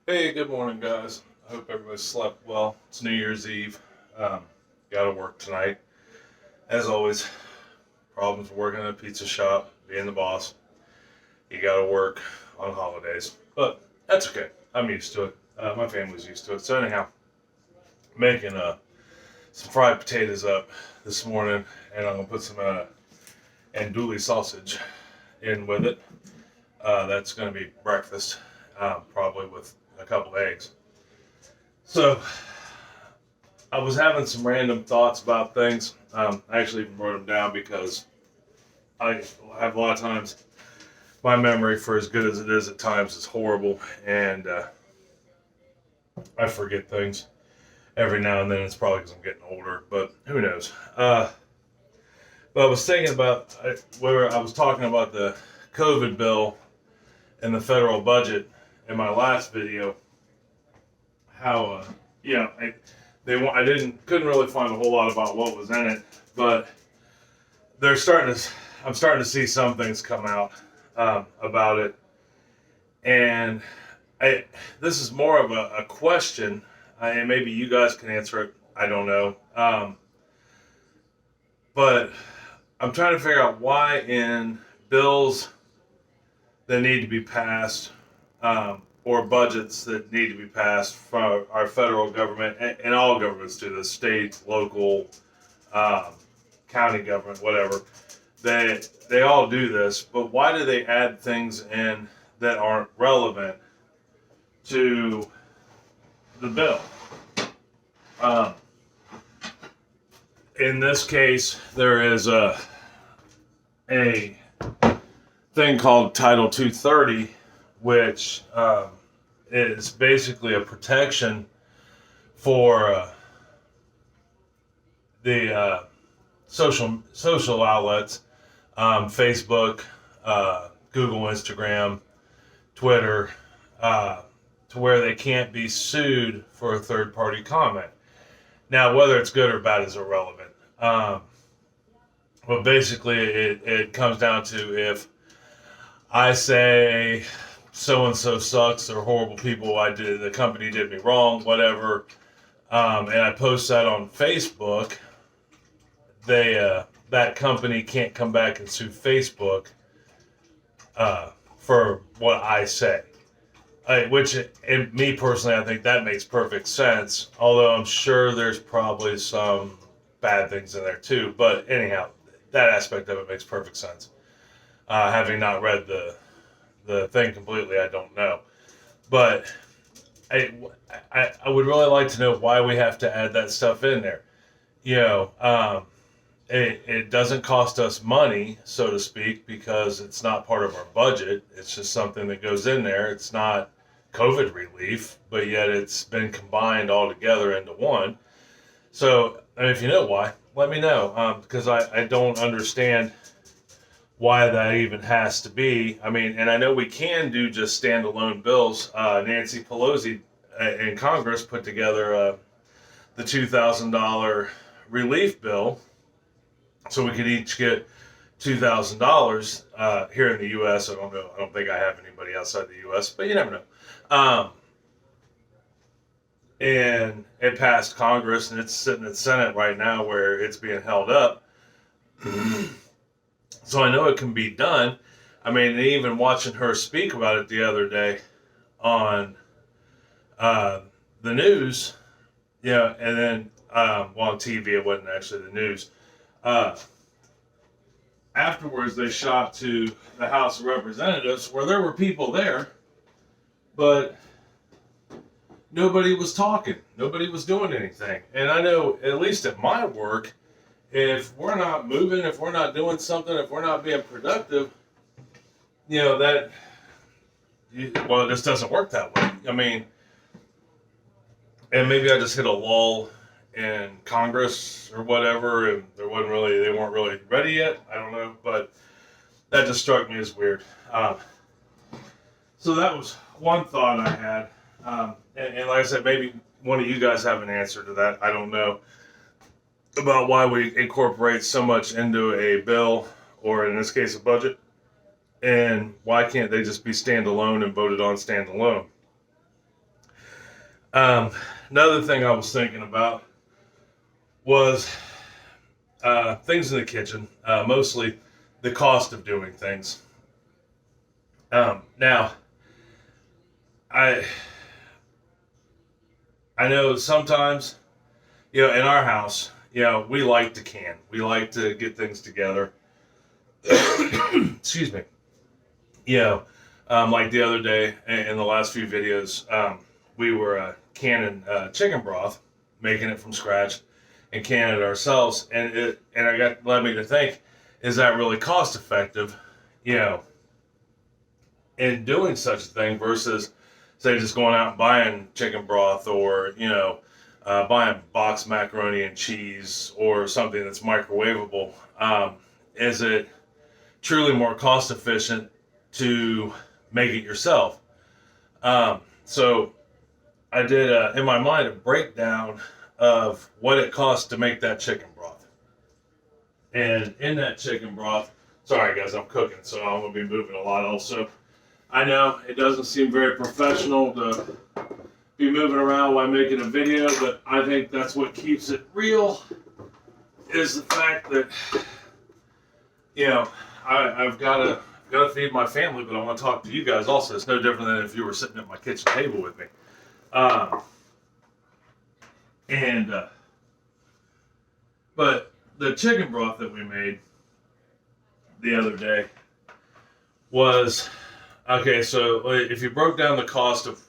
Hey, good morning, guys. I hope everybody slept well. It's New Year's Eve. Um, Got to work tonight. As always, problems working at a pizza shop, being the boss. You got to work on holidays. But that's okay. I'm used to it. My family's used to it. So, anyhow, making some fried potatoes up this morning, and I'm going to put some andouille sausage in with it. That's going to be breakfast, probably with a couple eggs. So, I was having some random thoughts about things. I actually even wrote them down because I have a lot of times my memory, for as good as it is at times, is horrible, and I forget things every now and then. It's probably because I'm getting older, but who knows? But I was thinking about where I was talking about the COVID bill and the federal budget in my last video. How yeah, I didn't couldn't really find a whole lot about what was in it, but they're starting to. I'm starting to see some things come out about it, and I this is more of a question, and maybe you guys can answer it. I don't know, but I'm trying to figure out why in bills that need to be passed, or budgets that need to be passed for our federal government, and all governments do this, state, local, um, county government, whatever. They all do this, but why do they add things in that aren't relevant to the bill? Um, in this case, there is a thing called Title 230, which is basically a protection for the social outlets, Facebook, Google, Instagram, Twitter, to where they can't be sued for a third party comment. Now, whether it's good or bad is irrelevant. But basically, it comes down to if I say so and so sucks, they're horrible people, the company did me wrong, whatever, and I post that on Facebook, that company can't come back and sue Facebook for what I say. Which, in me personally, I think that makes perfect sense. Although I'm sure there's probably some bad things in there too. But anyhow, that aspect of it makes perfect sense. Having not read the thing completely, I don't know. But I, I would really like to know why we have to add that stuff in there. You know, it doesn't cost us money, so to speak, because it's not part of our budget. It's just something that goes in there. It's not COVID relief, but yet it's been combined all together into one. So, if you know why, let me know, because I don't understand why that even has to be. I mean, and I know we can do just standalone bills. Nancy Pelosi in Congress put together the $2,000 relief bill, so we could each get $2,000 here in the U.S. I don't know. I don't think I have anybody outside the U.S., but you never know. And it passed Congress, and it's sitting in the Senate right now where it's being held up. So I know it can be done. I mean, even watching her speak about it the other day on the news, yeah, and then on TV, it wasn't actually the news. Afterwards, they shot to the House of Representatives where there were people there, but nobody was talking. Nobody was doing anything. And I know, at least at my work, if we're not moving, if we're not doing something, if we're not being productive, you know, well, it just doesn't work that way. I mean, and maybe I just hit a lull in Congress or whatever, and they weren't really ready yet. I don't know, but that just struck me as weird. So that was one thought I had. And like I said, maybe one of you guys have an answer to that. I don't know about why we incorporate so much into a bill, or in this case, a budget, and why can't they just be standalone and voted on standalone? Another thing I was thinking about was things in the kitchen, mostly the cost of doing things. Now, I I know sometimes, in our house, we like to can. We like to get things together. Excuse me. Like the other day in the last few videos, we were canning chicken broth, making it from scratch, and canning it ourselves. And I got led me to think, is that really cost effective? You know, in doing such a thing versus say just going out and buying chicken broth or buying boxed macaroni and cheese or something that's microwavable. Is it truly more cost efficient to make it yourself? So I did in my mind a breakdown of what it costs to make that chicken broth. And in that chicken broth, sorry guys, I'm cooking, so I'm gonna be moving a lot also. I know it doesn't seem very professional to be moving around while making a video, but I think that's what keeps it real, is the fact that, I've got to feed my family, but I want to talk to you guys also. It's no different than if you were sitting at my kitchen table with me. But the chicken broth that we made the other day was, okay, so if you broke down the cost of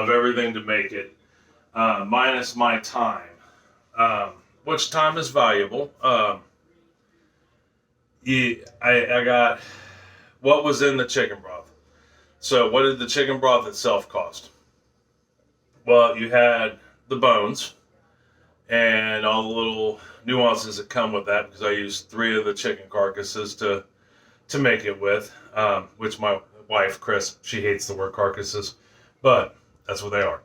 everything to make it, minus my time, which time is valuable, I got what was in the chicken broth. So what did the chicken broth itself cost? Well, you had the bones and all the little nuances that come with that, because I used 3 of the chicken carcasses to make it with, which my wife, Chris, she hates the word carcasses, but that's what they are.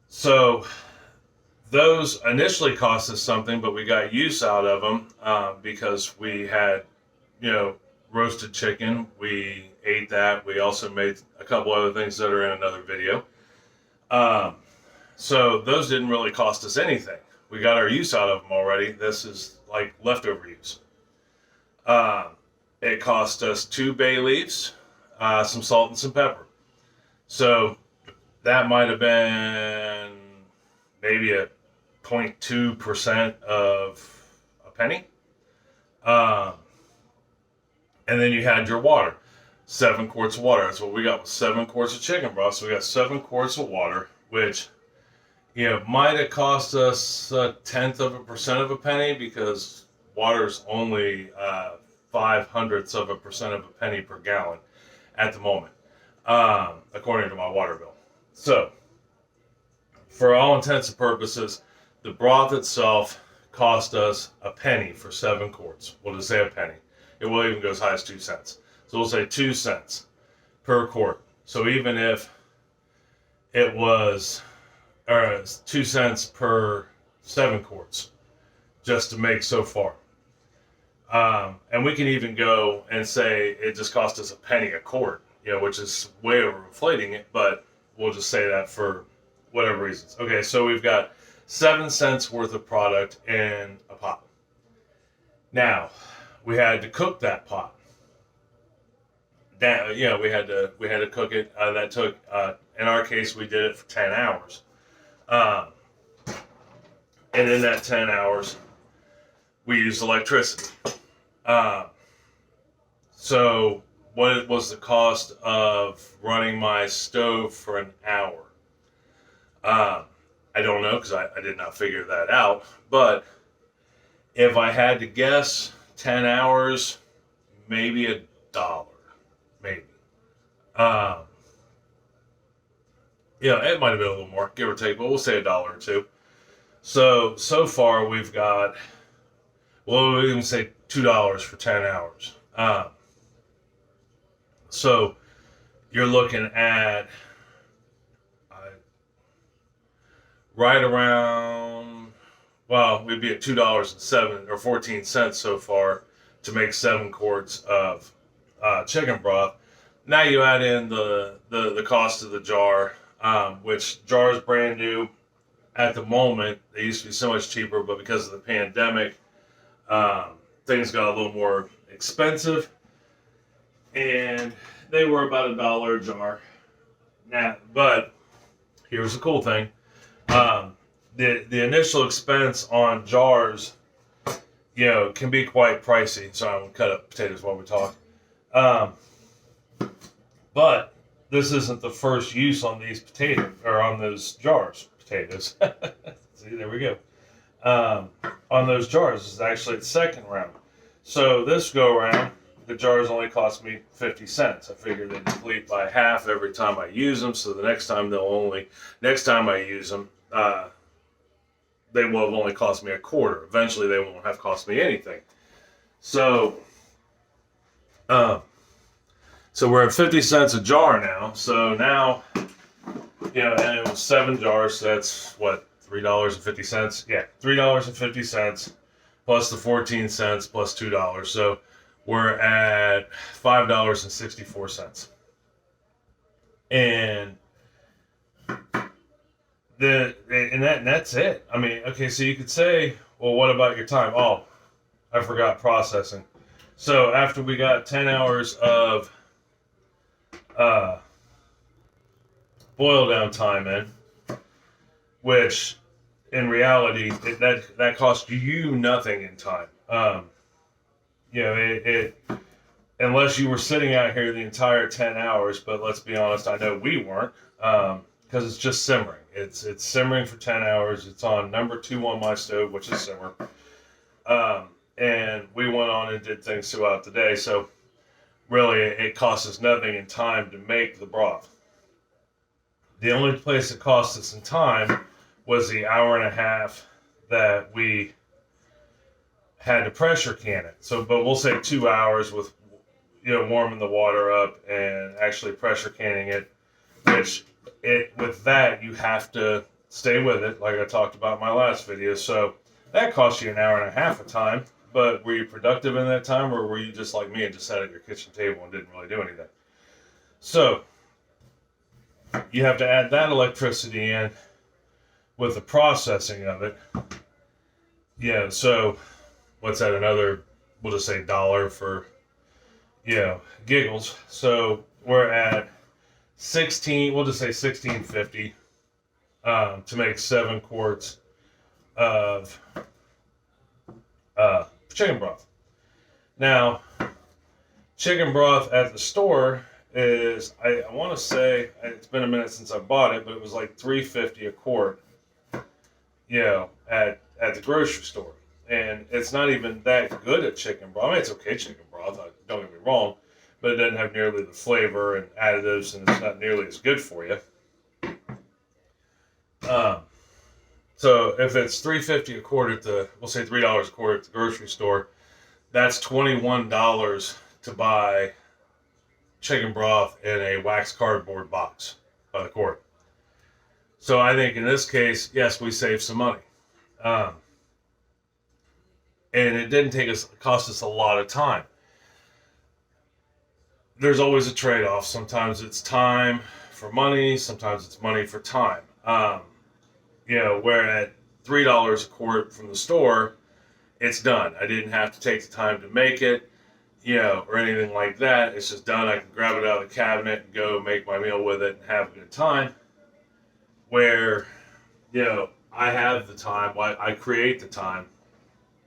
So those initially cost us something, but we got use out of them because we had, roasted chicken. We ate that. We also made a couple other things that are in another video. So those didn't really cost us anything. We got our use out of them already. This is like leftover use. It cost us 2 bay leaves, some salt and some pepper. So that might have been maybe a 0.2% of a penny. And then you had your water, 7 quarts of water. That's what we got, with 7 quarts of chicken broth. So we got 7 quarts of water, which, might have cost us 0.1% of a penny, because water's only 0.05% of a penny per gallon at the moment, according to my water bill. So, for all intents and purposes, the broth itself cost us a penny for 7 quarts. We'll just say a penny. It will even go as high as 2 cents. So we'll say 2 cents per quart. So even if it was 2 cents per 7 quarts, just to make so far. And we can even go and say it just cost us a penny a quart, which is way overinflating it, but we'll just say that for whatever reasons. Okay, so we've got 7 cents worth of product in a pot. Now, we had to cook that pot. We had to cook it. That took, in our case, we did it for 10 hours. And in that 10 hours, we used electricity. So what was the cost of running my stove for an hour? I don't know, because I did not figure that out. But if I had to guess, 10 hours, maybe $1, maybe. It might have been a little more, give or take, but we'll say $1 or $2. So far we've got, we'll even say $2 for 10 hours. So you're looking at right around, well, we'd be at $2.14 so far to make 7 quarts of chicken broth. Now you add in the cost of the jar, which jars brand new at the moment. They used to be so much cheaper, but because of the pandemic, things got a little more expensive, and they were about $1 a jar. Now, but here's the cool thing: the initial expense on jars, can be quite pricey. So I'm gonna cut up potatoes while we talk. But this isn't the first use on these potatoes or on those jars. Potatoes. See, there we go. On those jars, this is actually the second round. So this go around, the jars only cost me 50 cents. I figure they deplete by half every time I use them. So the next time I use them, they will have only cost me a quarter. Eventually, they won't have cost me anything. So we're at 50 cents a jar now. So now, and it was 7 jars. So that's what, $3.50? Yeah, $3.50 plus the 14 cents plus $2. So we're at $5.64. And that's it. I mean, okay, so you could say, well, what about your time? Oh, I forgot processing. So after we got 10 hours of boil down time in, which in reality that costs you nothing in time. Unless you were sitting out here the entire 10 hours, but let's be honest, I know we weren't, because it's just simmering. It's simmering for 10 hours. It's on number 2 on my stove, which is simmer. And we went on and did things throughout the day. So really, it costs us nothing in time to make the broth. The only place it cost us in time was the hour and a half that we had to pressure can it. So, but we'll say 2 hours with, warming the water up and actually pressure canning it, with that, you have to stay with it, like I talked about in my last video. So that cost you an hour and a half of time, but were you productive in that time, or were you just like me and just sat at your kitchen table and didn't really do anything? So you have to add that electricity in with the processing of it. Yeah, so what's that, another, we'll just say $1 for, giggles. So we're at 16, we'll just say $16.50 to make 7 quarts of chicken broth. Now, chicken broth at the store is, I want to say, it's been a minute since I bought it, but it was like $3.50 a quart, at the grocery store. And it's not even that good at chicken broth. I mean, it's okay chicken broth, don't get me wrong, but it doesn't have nearly the flavor and additives, and it's not nearly as good for you. So if it's $3.50 a quart at we'll say $3 a quart at the grocery store, that's $21 to buy chicken broth in a wax cardboard box by the quart. So I think in this case, yes, we saved some money. And it didn't cost us a lot of time. There's always a trade-off. Sometimes it's time for money, sometimes it's money for time. Where at $3 a quart from the store, it's done. I didn't have to take the time to make it, or anything like that. It's just done. I can grab it out of the cabinet and go make my meal with it and have a good time. Where, I have the time, I create the time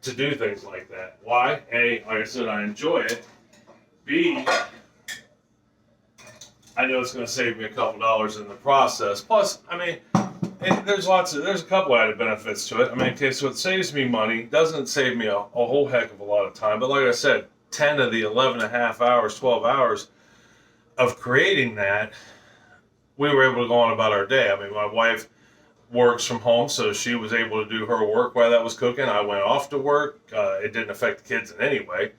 to do things like that. Why? A, like I said, I enjoy it. B, I know it's going to save me a couple dollars in the process. Plus, I mean, there's a couple added benefits to it. I mean, okay, so it saves me money, doesn't save me a whole heck of a lot of time. But like I said, 10 of the 11 and a half hours, 12 hours of creating that, we were able to go on about our day. I mean, my wife works from home, so she was able to do her work while that was cooking. I went off to work. It didn't affect the kids in any way.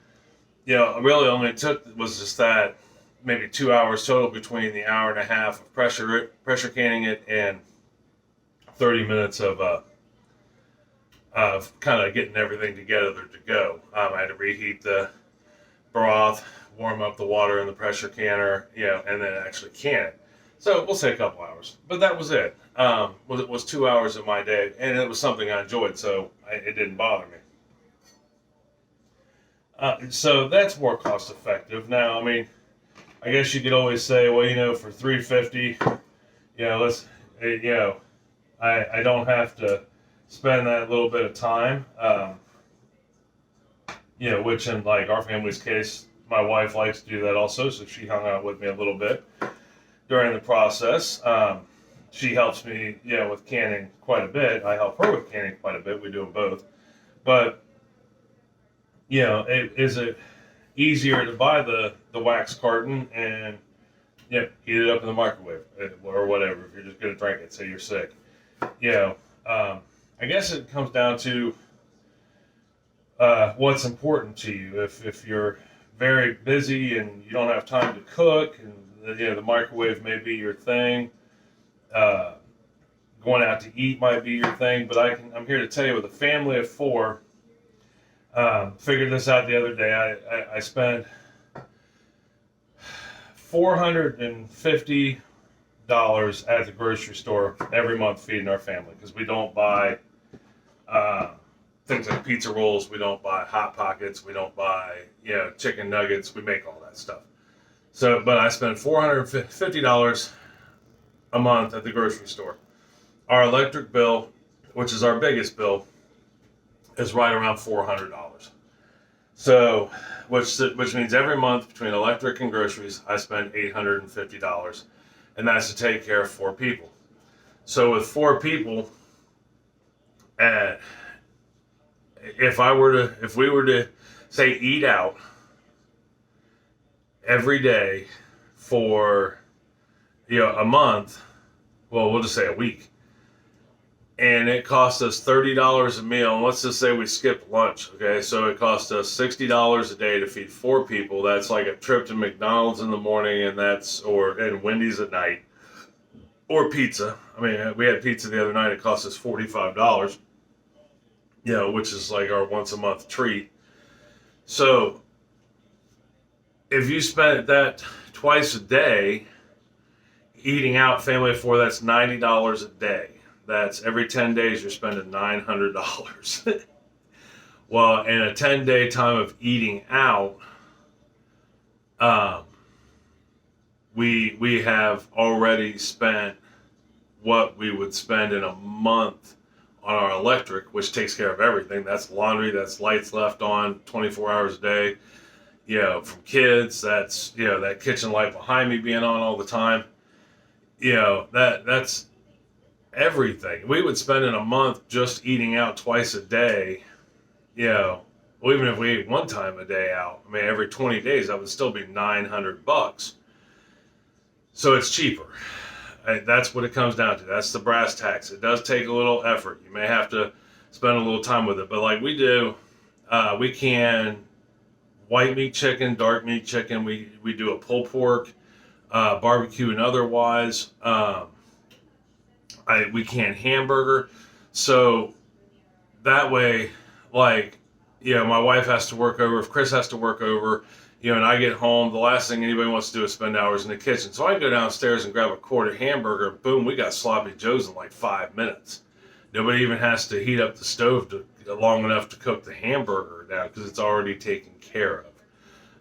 Really only was just that maybe 2 hours total between the hour and a half of pressure canning it and 30 minutes of kind of getting everything together to go. I had to reheat the broth, warm up the water in the pressure canner, and then actually can it. So we'll say a couple hours, but that was it. It was 2 hours of my day, and it was something I enjoyed, so it didn't bother me. So that's more cost effective. Now, I mean, I guess you could always say, well, for 350, let's, I don't have to spend that little bit of time. Which in like our family's case, my wife likes to do that also, so she hung out with me a little bit during the process. She helps me, with canning quite a bit. I help her with canning quite a bit. We do them both. But, is it easier to buy the wax carton and heat it up in the microwave or whatever if you're just going to drink it, say you're sick. I guess it comes down to what's important to you. If you're very busy and you don't have time to cook, and the microwave may be your thing. Going out to eat might be your thing, but I'm here to tell you, with a family of four, figured this out the other day. I spend $450 at the grocery store every month feeding our family, because we don't buy things like pizza rolls, we don't buy Hot Pockets, we don't buy chicken nuggets, we make all that stuff. So, but I spend $450 a month at the grocery store. Our electric bill, which is our biggest bill, is right around $400. So, which means every month between electric and groceries, I spend $850, and that's to take care of four people. So with four people, if we were to say eat out every day for a month, well, we'll just say a week, and it costs us $30 a meal, and let's just say we skip lunch, okay? So it costs us $60 a day to feed four people. That's like a trip to McDonald's in the morning, and Wendy's at night, or pizza. I mean, we had pizza the other night. It cost us $45, which is like our once a month treat. So if you spent that twice a day eating out, family of four, that's $90 a day. That's every 10 days you're spending $900. Well, in a 10-day time of eating out, we have already spent what we would spend in a month on our electric, which takes care of everything. That's laundry, that's lights left on 24 hours a day, from kids, that's, that kitchen light behind me being on all the time. That's everything. We would spend in a month just eating out twice a day, well, even if we ate one time a day out, I mean, every 20 days, that would still be $900. So it's cheaper. That's what it comes down to. That's the brass tacks. It does take a little effort. You may have to spend a little time with it, but like we do, we can white meat chicken, dark meat chicken. We do a pulled pork, barbecue and otherwise. We can hamburger. So that way, like, my wife has to work over, if Chris has to work over, and I get home, the last thing anybody wants to do is spend hours in the kitchen. So I can go downstairs and grab a quarter hamburger, and boom, we got sloppy joes in like 5 minutes. Nobody even has to heat up the stove long enough to cook the hamburger now, because it's already taken care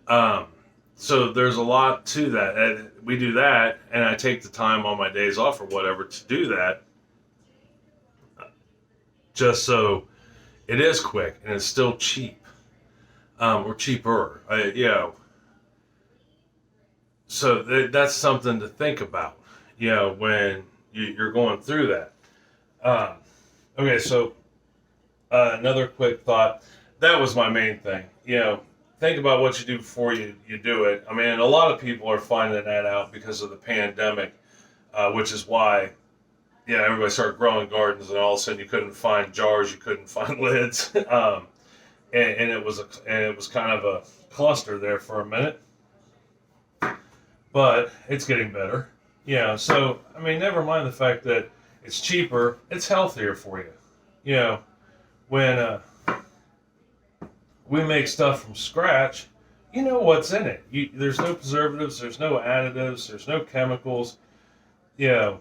of. So there's a lot to that. And we do that, and I take the time on my days off or whatever to do that, just so it is quick and it's still cheap, or cheaper. So that's something to think about, when you're going through that. Okay, so another quick thought. That was my main thing. Think about what you do before you do it. I mean, a lot of people are finding that out because of the pandemic, which is why, everybody started growing gardens, and all of a sudden you couldn't find jars, you couldn't find lids, and it was kind of a cluster there for a minute. But it's getting better. So I mean, never mind the fact that it's cheaper, it's healthier for you. When we make stuff from scratch, what's in it. There's no preservatives, there's no additives, there's no chemicals. none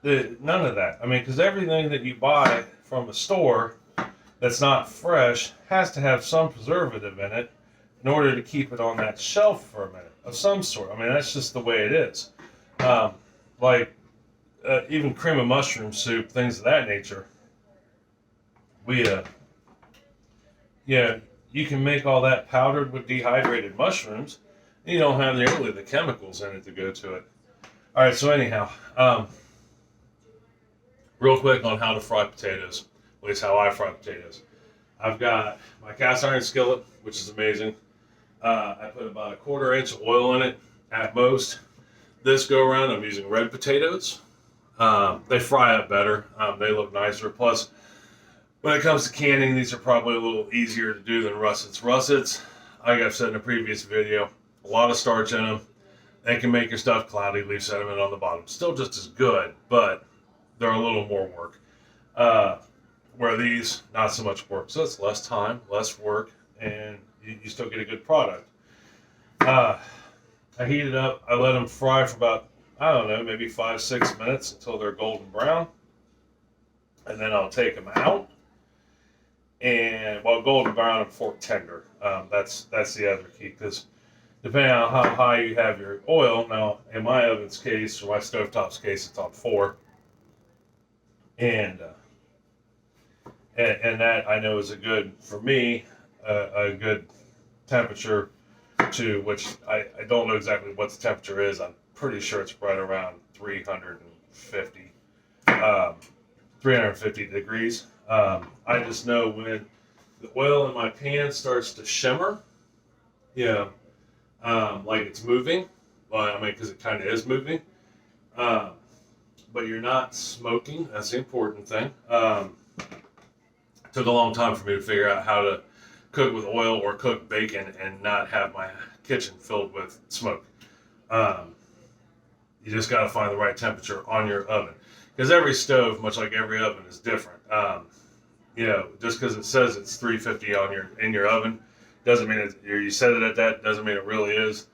of that. I mean, because everything that you buy from a store that's not fresh has to have some preservative in it in order to keep it on that shelf for a minute of some sort. I mean, that's just the way it is. Um, like even cream of mushroom soup, things of that nature. We Yeah, you can make all that powdered with dehydrated mushrooms. And you don't have nearly the chemicals in it to go to it. All right, so anyhow, real quick on how to fry potatoes, at least how I fry potatoes. I've got my cast iron skillet, which is amazing. I put about a 1/4 inch of oil in it at most. This go around, I'm using red potatoes. They fry up better. They look nicer. Plus, when it comes to canning, these are probably a little easier to do than russets. Russets, like I've said in a previous video, a lot of starch in them. They can make your stuff cloudy, leave sediment on the bottom. Still just as good, but they're a little more work. Where these, not so much work. So it's less time, less work, and you still get a good product. I heat it up. I let them fry for about, I don't know, maybe 5-6 minutes until they're golden brown. And then I'll take them out. And, well, golden brown and fork tender. That's the other key, because depending on how high you have your oil, now in my oven's case, or my stovetop's case, it's on 4. And that I know is a good, for me, a good temperature to which I don't know exactly what the temperature is. I'm pretty sure it's right around 350 degrees. I just know when the oil in my pan starts to shimmer, like it's moving. Well, I mean, because it kind of is moving. But you're not smoking. That's the important thing. Took a long time for me to figure out how to cook with oil or cook bacon and not have my kitchen filled with smoke. You just got to find the right temperature on your oven, because every stove, much like every oven, is different. Just because it says it's 350 in your oven doesn't mean you set it at that. Doesn't mean it really is.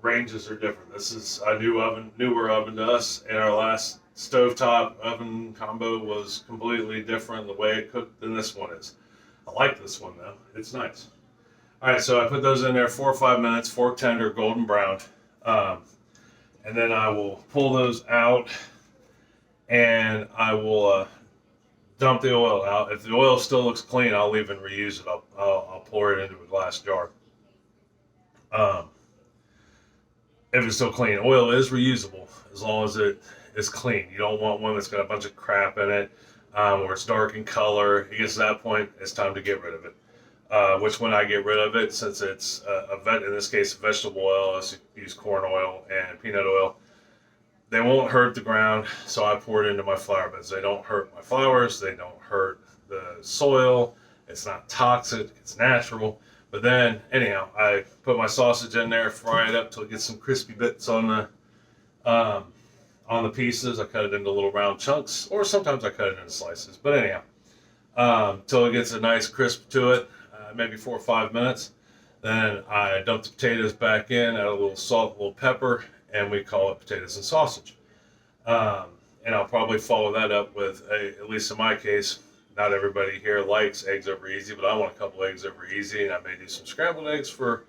Ranges are different. This is a newer oven to us, and our last stovetop oven combo was completely different the way it cooked than this one is. I like this one though. It's nice. All right, so I put those in there 4 or 5 minutes, fork tender, golden brown, and then I will pull those out, and I will dump the oil out. If the oil still looks clean, I'll leave and reuse it. I'll pour it into a glass jar. If it's still clean, oil is reusable as long as it is clean. You don't want one that's got a bunch of crap in it, or it's dark in color. It gets to that point, it's time to get rid of it. Which when I get rid of it, since it's in this case vegetable oil, I use corn oil and peanut oil. They won't hurt the ground, so I pour it into my flower beds. They don't hurt my flowers. They don't hurt the soil. It's not toxic. It's natural. But then, anyhow, I put my sausage in there, fry it up till it gets some crispy bits on the pieces. I cut it into little round chunks, or sometimes I cut it into slices. But anyhow, till it gets a nice crisp to it, maybe 4 or 5 minutes. Then I dump the potatoes back in, add a little salt, a little pepper, and we call it potatoes and sausage. And I'll probably follow that up with, at least in my case, not everybody here likes eggs over easy, but I want a couple eggs over easy, and I may do some scrambled eggs for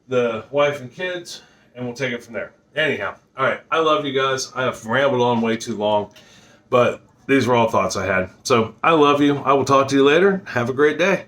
the wife and kids, and we'll take it from there. Anyhow, all right, I love you guys. I have rambled on way too long, but these were all thoughts I had. So I love you. I will talk to you later. Have a great day.